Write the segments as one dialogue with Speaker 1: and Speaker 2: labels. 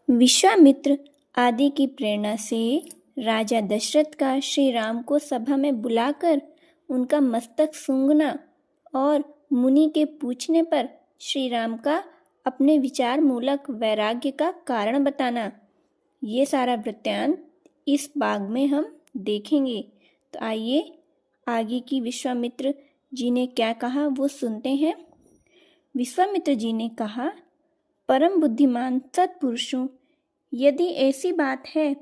Speaker 1: विश्वामित्र आदि की प्रेरणा से राजा दशरथ का श्री राम को सभा में बुलाकर उनका मस्तक सूंघना और मुनि के पूछने पर श्री राम का अपने विचार मूलक वैराग्य का कारण बताना, ये सारा वृत्तांत इस भाग में हम देखेंगे। तो आइए आगे की विश्वामित्र जी ने क्या कहा वो सुनते हैं। विश्वामित्र जी ने कहा, परम बुद्धिमान सत्पुरुषों, यदि ऐसी बात है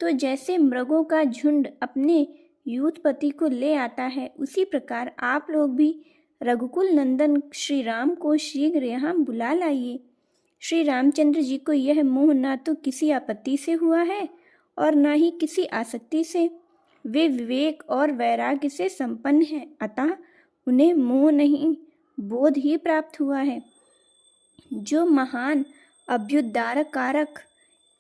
Speaker 1: तो जैसे मृगों का झुंड अपने यूथपति को ले आता है, उसी प्रकार आप लोग भी रघुकुल नंदन श्री राम को शीघ्र यहाँ बुला लाइए। श्री रामचंद्र जी को यह मोह ना तो किसी आपत्ति से हुआ है और ना ही किसी आसक्ति से। वे विवेक और वैराग्य से संपन्न हैं, अतः उन्हें मोह नहीं बोध ही प्राप्त हुआ है। जो महान अभ्युद्धारक कारक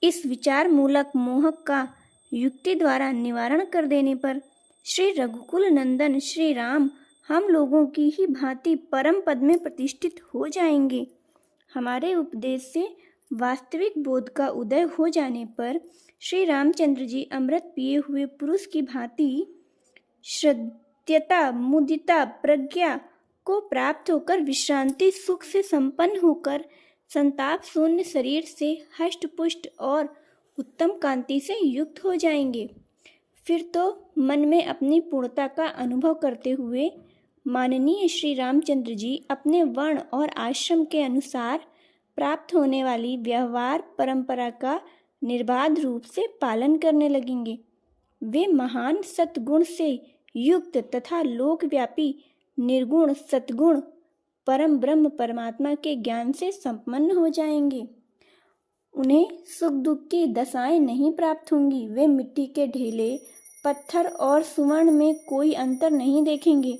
Speaker 1: इस विचार मूलक मोह का युक्ति द्वारा निवारण कर देने पर श्री रघुकुल नंदन श्री राम हम लोगों की ही भांति परम पद में प्रतिष्ठित हो जाएंगे। हमारे उपदेश से वास्तविक बोध का उदय हो जाने पर श्री रामचंद्र जी अमृत पिए हुए पुरुष की भांति श्रद्धता मुदिता प्रज्ञा को प्राप्त होकर विश्रांति सुख से संपन्न होकर संताप शून्य शरीर से हष्ट पुष्ट और उत्तम कांति से युक्त हो जाएंगे। फिर तो मन में अपनी पूर्णता का अनुभव करते हुए माननीय श्री रामचंद्र जी अपने वर्ण और आश्रम के अनुसार प्राप्त होने वाली व्यवहार परंपरा का निर्बाध रूप से पालन करने लगेंगे। वे महान सद्गुण से युक्त तथा लोकव्यापी निर्गुण सद्गुण परम ब्रह्म परमात्मा के ज्ञान से संपन्न हो जाएंगे। उन्हें सुख दुख की दशाएं नहीं प्राप्त होंगी। वे मिट्टी के ढेले, पत्थर और सुवर्ण में कोई अंतर नहीं देखेंगे।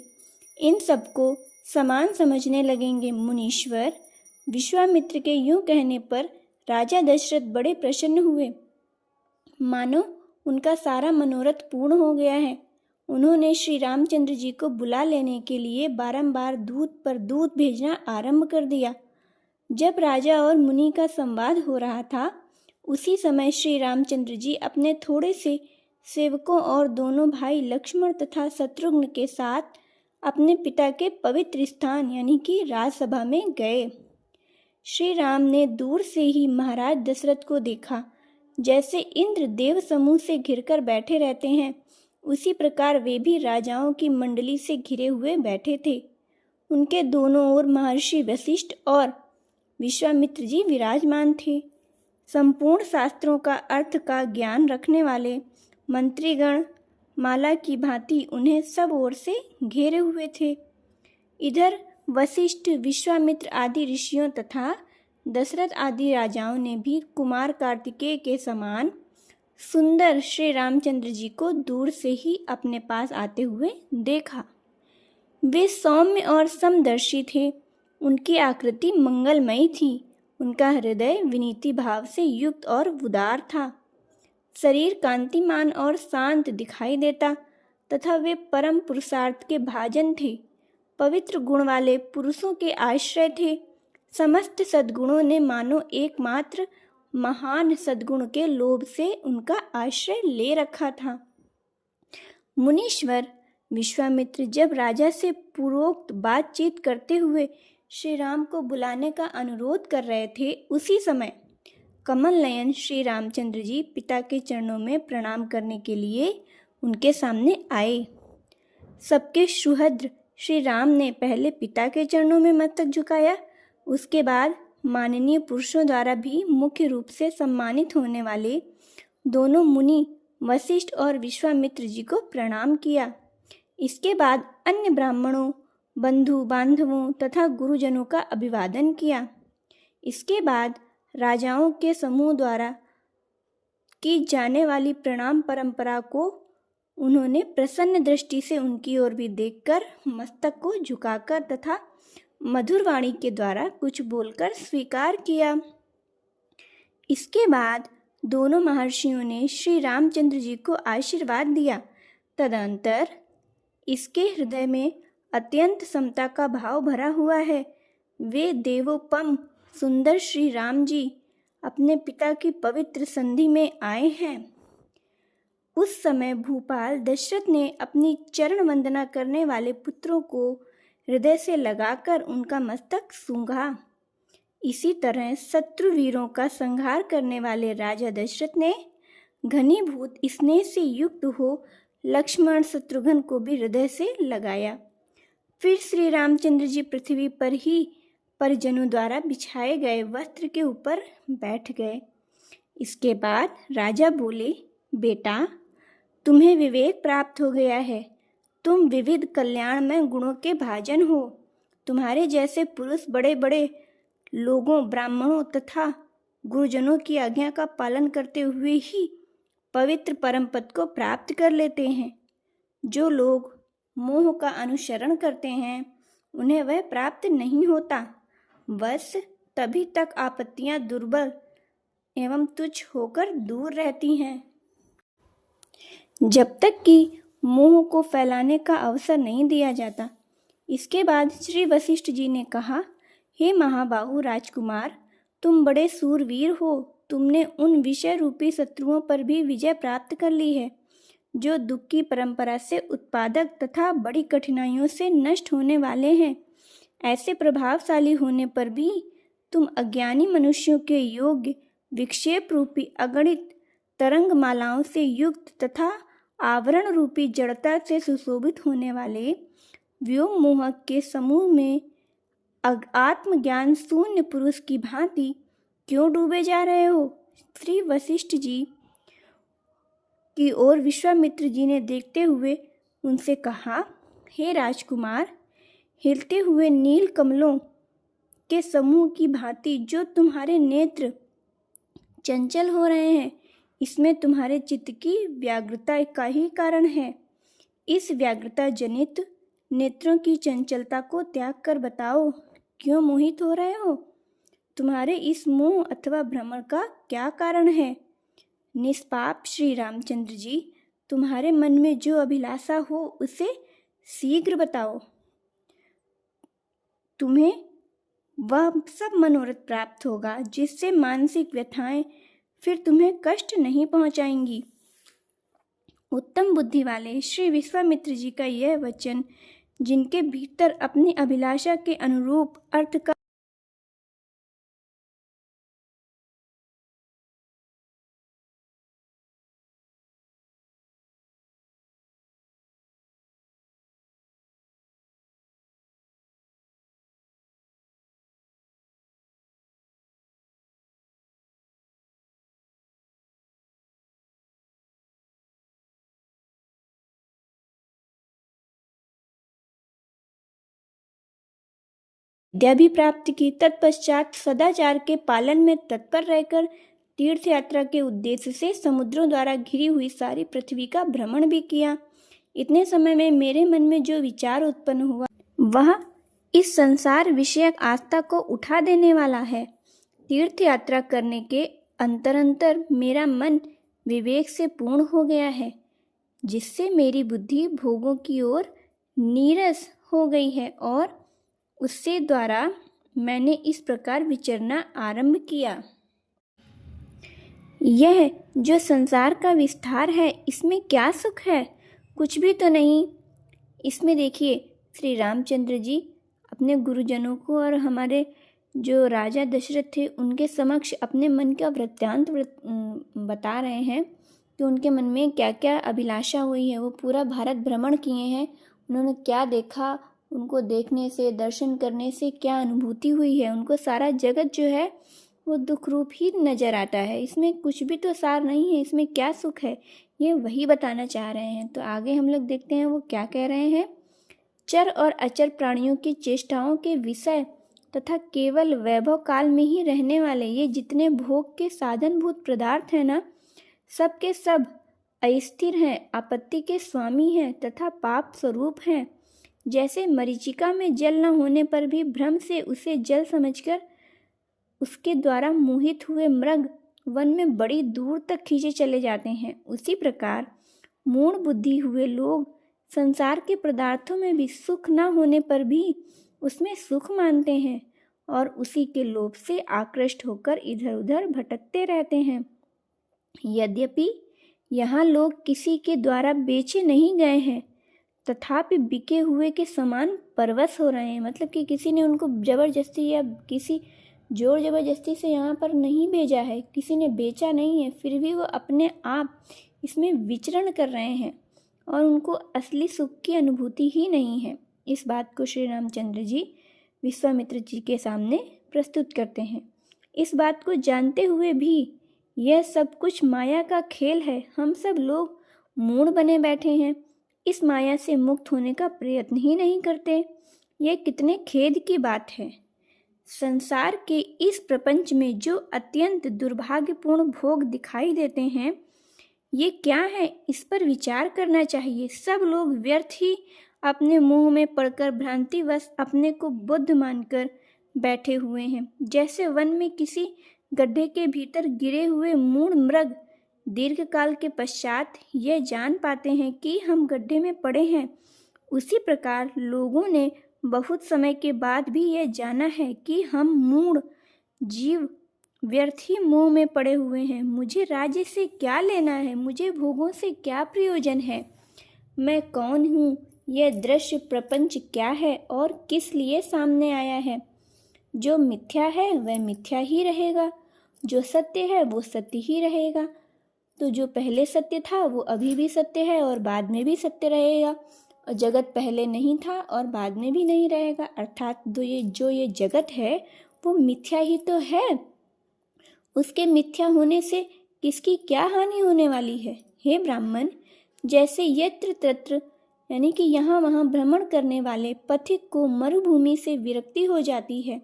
Speaker 1: इन सबको समान समझने लगेंगे। मुनीश्वर विश्वामित्र के यूं कहने पर राजा दशरथ बड़े प्रसन्न हुए, मानो उनका सारा मनोरथ पूर्ण हो गया है। उन्होंने श्री रामचंद्र जी को बुला लेने के लिए बारंबार दूत पर दूत भेजना आरंभ कर दिया। जब राजा और मुनि का संवाद हो रहा था, उसी समय श्री रामचंद्र जी अपने थोड़े से सेवकों और दोनों भाई लक्ष्मण तथा शत्रुघ्न के साथ अपने पिता के पवित्र स्थान यानी कि राजसभा में गए। श्री राम ने दूर से ही महाराज दशरथ को देखा। जैसे इंद्र देव समूह से घिरकर बैठे रहते हैं, उसी प्रकार वे भी राजाओं की मंडली से घिरे हुए बैठे थे। उनके दोनों ओर महर्षि वशिष्ठ और विश्वामित्र जी विराजमान थे। संपूर्ण शास्त्रों का अर्थ का ज्ञान रखने वाले मंत्रीगण माला की भांति उन्हें सब ओर से घेरे हुए थे। इधर वशिष्ठ, विश्वामित्र आदि ऋषियों तथा दशरथ आदि राजाओं ने भी कुमार कार्तिकेय के समान सुंदर श्री रामचंद्र जी को दूर से ही अपने पास आते हुए देखा। वे सौम्य और समदर्शी थे। उनकी आकृति मंगलमयी थी। उनका हृदय विनीति भाव से युक्त और उदार था। शरीर कांतिमान और शांत दिखाई देता तथा वे परम पुरुषार्थ के भाजन थे। पवित्र गुण वाले पुरुषों के आश्रय थे। समस्त सद्गुणों ने मानो एकमात्र महान सद्गुण के लोभ से उनका आश्रय ले रखा था। मुनीश्वर विश्वामित्र जब राजा से पूर्वोक्त बातचीत करते हुए श्री राम को बुलाने का अनुरोध कर रहे थे, उसी समय कमल नयन श्री रामचंद्र जी पिता के चरणों में प्रणाम करने के लिए उनके सामने आए। सबके सुहृद श्री राम ने पहले पिता के चरणों में मस्तक झुकाया, उसके बाद माननीय पुरुषों द्वारा भी मुख्य रूप से सम्मानित होने वाले दोनों मुनि वशिष्ठ और विश्वामित्र जी को प्रणाम किया। इसके बाद अन्य ब्राह्मणों, बंधु बांधवों तथा गुरुजनों का अभिवादन किया। इसके बाद राजाओं के समूह द्वारा की जाने वाली प्रणाम परंपरा को उन्होंने प्रसन्न दृष्टि से उनकी ओर भी देखकर मस्तक को झुकाकर तथा मधुर वाणी के द्वारा कुछ बोलकर स्वीकार किया। इसके बाद दोनों महर्षियों ने श्री रामचंद्र जी को आशीर्वाद दिया। तदंतर इसके हृदय में अत्यंत समता का भाव भरा हुआ है। वे देवोपम सुंदर श्री राम जी अपने पिता की पवित्र संधि में आए हैं। उस समय भूपाल दशरथ ने अपनी चरण वंदना करने वाले पुत्रों को हृदय से लगाकर उनका मस्तक सूंघा। इसी तरह शत्रु वीरों का संहार करने वाले राजा दशरथ ने घनीभूत स्नेह से युक्त हो लक्ष्मण शत्रुघ्न को भी हृदय से लगाया। फिर श्री रामचंद्र जी पृथ्वी पर ही परिजनों द्वारा बिछाए गए वस्त्र के ऊपर बैठ गए। इसके बाद राजा बोले, बेटा, तुम्हें विवेक प्राप्त हो गया है। तुम विविध कल्याणमय गुणों के भाजन हो। तुम्हारे जैसे पुरुष बड़े बड़े लोगों, ब्राह्मणों तथा गुरुजनों की आज्ञा का पालन करते हुए ही पवित्र परम पद को प्राप्त कर लेते हैं। जो लोग मोह का अनुसरण करते हैं उन्हें वह प्राप्त नहीं होता। बस तभी तक आपत्तियां दुर्बल एवं तुच्छ होकर दूर रहती हैं, जब तक कि मोह को फैलाने का अवसर नहीं दिया जाता। इसके बाद श्री वशिष्ठ जी ने कहा, हे महाबाहु राजकुमार, तुम बड़े सूरवीर हो। तुमने उन विषय रूपी शत्रुओं पर भी विजय प्राप्त कर ली है जो दुख की परंपरा से उत्पादक तथा बड़ी कठिनाइयों से नष्ट होने वाले हैं। ऐसे प्रभावशाली होने पर भी तुम अज्ञानी मनुष्यों के योग्य विक्षेप रूपी अगणित तरंग मालाओं से युक्त तथा आवरण रूपी जड़ता से सुशोभित होने वाले व्योम मोहक के समूह में आत्मज्ञान शून्य पुरुष की भांति क्यों डूबे जा रहे हो? श्री वशिष्ठ जी की ओर विश्वामित्र जी ने देखते हुए उनसे कहा, हे राजकुमार, हिलते हुए नील कमलों के समूह की भांति जो तुम्हारे नेत्र चंचल हो रहे हैं, इसमें तुम्हारे चित्त की व्याग्रता का ही कारण है। इस व्याग्रता जनित नेत्रों की चंचलता को त्याग कर बताओ, क्यों मोहित हो रहे हो? तुम्हारे इस मोह अथवा भ्रमण का क्या कारण है? निष्पाप श्री रामचंद्र जी, तुम्हारे मन में जो अभिलाषा हो उसे शीघ्र बताओ। तुम्हें वह सब मनोरथ प्राप्त होगा जिससे मानसिक व्यथाएं फिर तुम्हें कष्ट नहीं पहुंचाएंगी। उत्तम बुद्धि वाले श्री विश्वामित्र जी का यह वचन, जिनके भीतर अपनी अभिलाषा के अनुरूप अर्थ का विद्या भी प्राप्त की। तत्पश्चात सदाचार के पालन में तत्पर रहकर तीर्थ यात्रा के उद्देश्य से समुद्रों द्वारा घिरी हुई सारी पृथ्वी का भ्रमण भी किया। इतने समय में मेरे मन में जो विचार उत्पन्न हुआ वह इस संसार विषयक आस्था को उठा देने वाला है। तीर्थ यात्रा करने के अंतर मेरा मन विवेक से पूर्ण हो गया है, जिससे मेरी बुद्धि भोगों की ओर नीरस हो गई है और उससे द्वारा मैंने इस प्रकार विचरना आरंभ किया। यह जो संसार का विस्तार है, इसमें क्या सुख है? कुछ भी तो नहीं। इसमें देखिए, श्री रामचंद्र जी अपने गुरुजनों को और हमारे जो राजा दशरथ थे उनके समक्ष अपने मन का वृत्तांत बता रहे हैं कि उनके मन में क्या क्या अभिलाषा हुई है। वो पूरा भारत भ्रमण किए हैं, उन्होंने क्या देखा, उनको देखने से, दर्शन करने से क्या अनुभूति हुई है। उनको सारा जगत जो है वो दुख रूप ही नजर आता है। इसमें कुछ भी तो सार नहीं है, इसमें क्या सुख है, ये वही बताना चाह रहे हैं। तो आगे हम लोग देखते हैं वो क्या कह रहे हैं। चर और अचर प्राणियों की चेष्टाओं के विषय तथा केवल वैभव काल में ही रहने वाले ये जितने भोग के साधनभूत पदार्थ हैं ना, सब के सब अस्थिर हैं, आपत्ति के स्वामी हैं तथा पाप स्वरूप हैं। जैसे मरीचिका में जल न होने पर भी भ्रम से उसे जल समझकर उसके द्वारा मोहित हुए मृग वन में बड़ी दूर तक खींचे चले जाते हैं, उसी प्रकार मूढ़ बुद्धि हुए लोग संसार के पदार्थों में भी सुख न होने पर भी उसमें सुख मानते हैं और उसी के लोभ से आकृष्ट होकर इधर उधर भटकते रहते हैं। यद्यपि यहाँ लोग किसी के द्वारा बेचे नहीं गए हैं, तथापि बिके हुए के समान परवश हो रहे हैं। मतलब कि किसी ने उनको जबरदस्ती या किसी जोर जबरदस्ती से यहाँ पर नहीं भेजा है, किसी ने बेचा नहीं है, फिर भी वो अपने आप इसमें विचरण कर रहे हैं और उनको असली सुख की अनुभूति ही नहीं है। इस बात को श्री रामचंद्र जी विश्वामित्र जी के सामने प्रस्तुत करते हैं। इस बात को जानते हुए भी यह सब कुछ माया का खेल है, हम सब लोग मूढ़ बने बैठे हैं, इस माया से मुक्त होने का प्रयत्न ही नहीं करते। यह कितने खेद की बात है। संसार के इस प्रपंच में जो अत्यंत दुर्भाग्यपूर्ण भोग दिखाई देते हैं, ये क्या है, इस पर विचार करना चाहिए। सब लोग व्यर्थ ही अपने मुंह में पड़कर भ्रांतिवश अपने को बुद्ध मानकर बैठे हुए हैं। जैसे वन में किसी गड्ढे के भीतर गिरे हुए मूढ़ मृग दीर्घ काल के पश्चात यह जान पाते हैं कि हम गड्ढे में पड़े हैं, उसी प्रकार लोगों ने बहुत समय के बाद भी यह जाना है कि हम मूढ़ जीव व्यर्थ ही मोह में पड़े हुए हैं। मुझे राज्य से क्या लेना है, मुझे भोगों से क्या प्रयोजन है, मैं कौन हूँ, यह दृश्य प्रपंच क्या है और किस लिए सामने आया है। जो मिथ्या है वह मिथ्या ही रहेगा, जो सत्य है वो सत्य ही रहेगा। तो जो पहले सत्य था वो अभी भी सत्य है और बाद में भी सत्य रहेगा, और जगत पहले नहीं था और बाद में भी नहीं रहेगा। अर्थात जो ये जगत है वो मिथ्या ही तो है। उसके मिथ्या होने से किसकी क्या हानि होने वाली है। हे ब्राह्मण, जैसे यत्र तत्र यानी कि यहाँ वहाँ भ्रमण करने वाले पथिक को मरुभूमि से विरक्ति हो जाती है,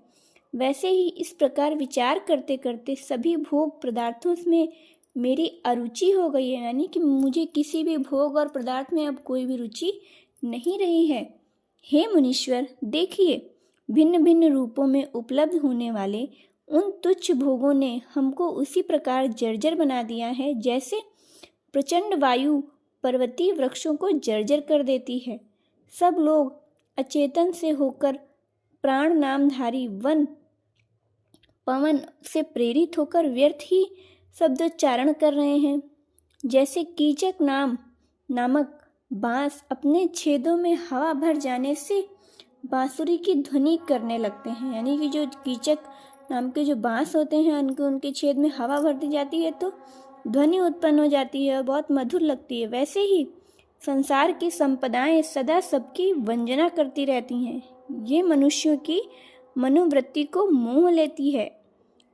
Speaker 1: वैसे ही इस प्रकार विचार करते करते सभी भोग पदार्थों में मेरी अरुचि हो गई है। यानी कि मुझे किसी भी भोग और पदार्थ में अब कोई भी रुचि नहीं रही है। हे मुनीश्वर, देखिए, भिन्न भिन्न रूपों में उपलब्ध होने वाले उन तुच्छ भोगों ने हमको उसी प्रकार जर्जर बना दिया है जैसे प्रचंड वायु पर्वतीय वृक्षों को जर्जर कर देती है। सब लोग अचेतन से होकर प्राण नामधारी वन पवन से प्रेरित होकर व्यर्थ ही शब्दोच्चारण कर रहे हैं। जैसे कीचक नामक बांस अपने छेदों में हवा भर जाने से बांसुरी की ध्वनि करने लगते हैं। यानी कि जो कीचक नाम के जो बांस होते हैं उनके छेद में हवा भर दी जाती है तो ध्वनि उत्पन्न हो जाती है और बहुत मधुर लगती है। वैसे ही संसार की संपदाएं सदा सबकी वंदना करती रहती हैं। ये मनुष्यों की मनोवृत्ति को मोह लेती है,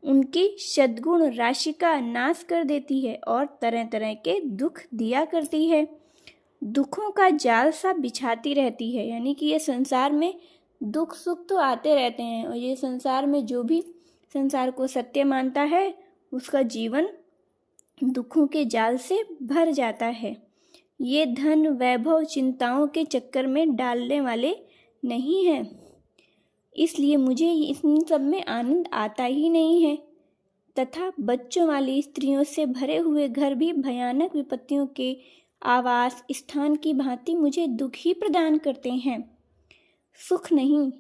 Speaker 1: उनकी सद्गुण राशि का नाश कर देती है और तरह तरह के दुख दिया करती है। दुखों का जाल सा बिछाती रहती है। यानी कि ये संसार में दुख सुख तो आते रहते हैं और ये संसार में जो भी संसार को सत्य मानता है उसका जीवन दुखों के जाल से भर जाता है। ये धन वैभव चिंताओं के चक्कर में डालने वाले नहीं हैं, इसलिए मुझे इन सब में आनंद आता ही नहीं है। तथा बच्चों वाली स्त्रियों से भरे हुए घर भी भयानक विपत्तियों के आवास स्थान की भांति मुझे दुख ही प्रदान करते हैं, सुख नहीं।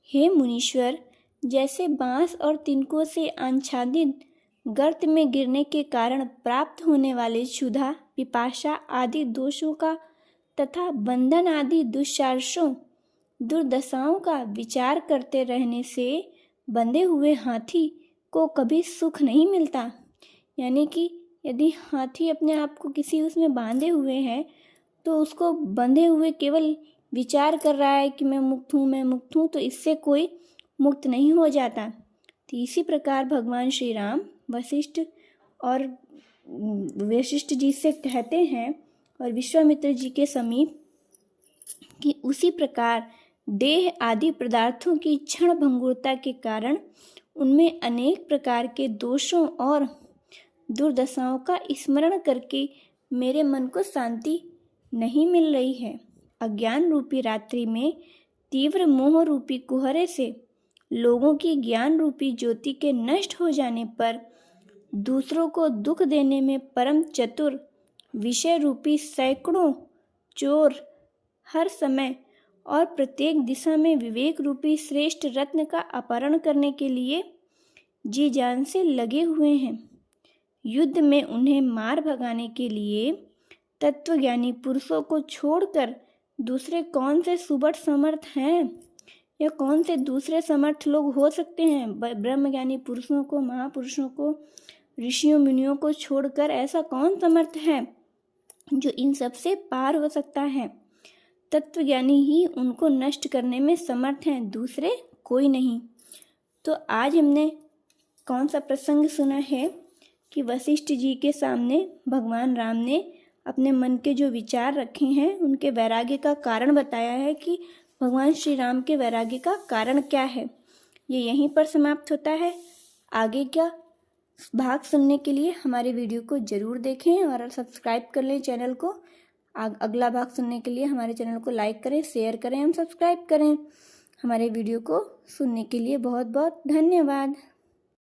Speaker 1: हे मुनीश्वर, जैसे बांस और तिनकों से आच्छादित गर्त में गिरने के कारण प्राप्त होने वाले क्षुधा पिपाशा आदि दोषों का तथा बंधन आदि दुश्चारसों दुर्दशाओं का विचार करते रहने से बंधे हुए हाथी को कभी सुख नहीं मिलता। यानी कि यदि हाथी अपने आप को किसी उसमें बांधे हुए है तो उसको बंधे हुए केवल विचार कर रहा है कि मैं मुक्त हूँ, मैं मुक्त हूँ, तो इससे कोई मुक्त नहीं हो जाता। तो इसी प्रकार भगवान श्री राम वशिष्ठ जी से कहते हैं और विश्वामित्र जी के समीप कि उसी प्रकार देह आदि पदार्थों की क्षण भंगुरता के कारण उनमें अनेक प्रकार के दोषों और दुर्दशाओं का स्मरण करके मेरे मन को शांति नहीं मिल रही है। अज्ञान रूपी रात्रि में तीव्र मोह रूपी कुहरे से लोगों की ज्ञान रूपी ज्योति के नष्ट हो जाने पर दूसरों को दुख देने में परम चतुर विषय रूपी सैकड़ों चोर हर समय और प्रत्येक दिशा में विवेक रूपी श्रेष्ठ रत्न का अपहरण करने के लिए जी जान से लगे हुए हैं। युद्ध में उन्हें मार भगाने के लिए तत्वज्ञानी पुरुषों को छोड़कर दूसरे कौन से सुबट समर्थ हैं, या कौन से दूसरे समर्थ लोग हो सकते हैं? ब्रह्मज्ञानी पुरुषों को, महापुरुषों को, ऋषियों मुनियों को छोड़कर ऐसा कौन समर्थ है जो इन सब से पार हो सकता है? तत्वज्ञानी ही उनको नष्ट करने में समर्थ हैं, दूसरे कोई नहीं। तो आज हमने कौन सा प्रसंग सुना है कि वशिष्ठ जी के सामने भगवान राम ने अपने मन के जो विचार रखे हैं उनके वैराग्य का कारण बताया है कि भगवान श्री राम के वैराग्य का कारण क्या है। ये यहीं पर समाप्त होता है। आगे क्या भाग सुनने के लिए हमारे वीडियो को ज़रूर देखें और सब्सक्राइब कर लें चैनल को। अगला भाग सुनने के लिए हमारे चैनल को लाइक करें, शेयर करें, हम सब्सक्राइब करें। हमारे वीडियो को सुनने के लिए बहुत बहुत धन्यवाद।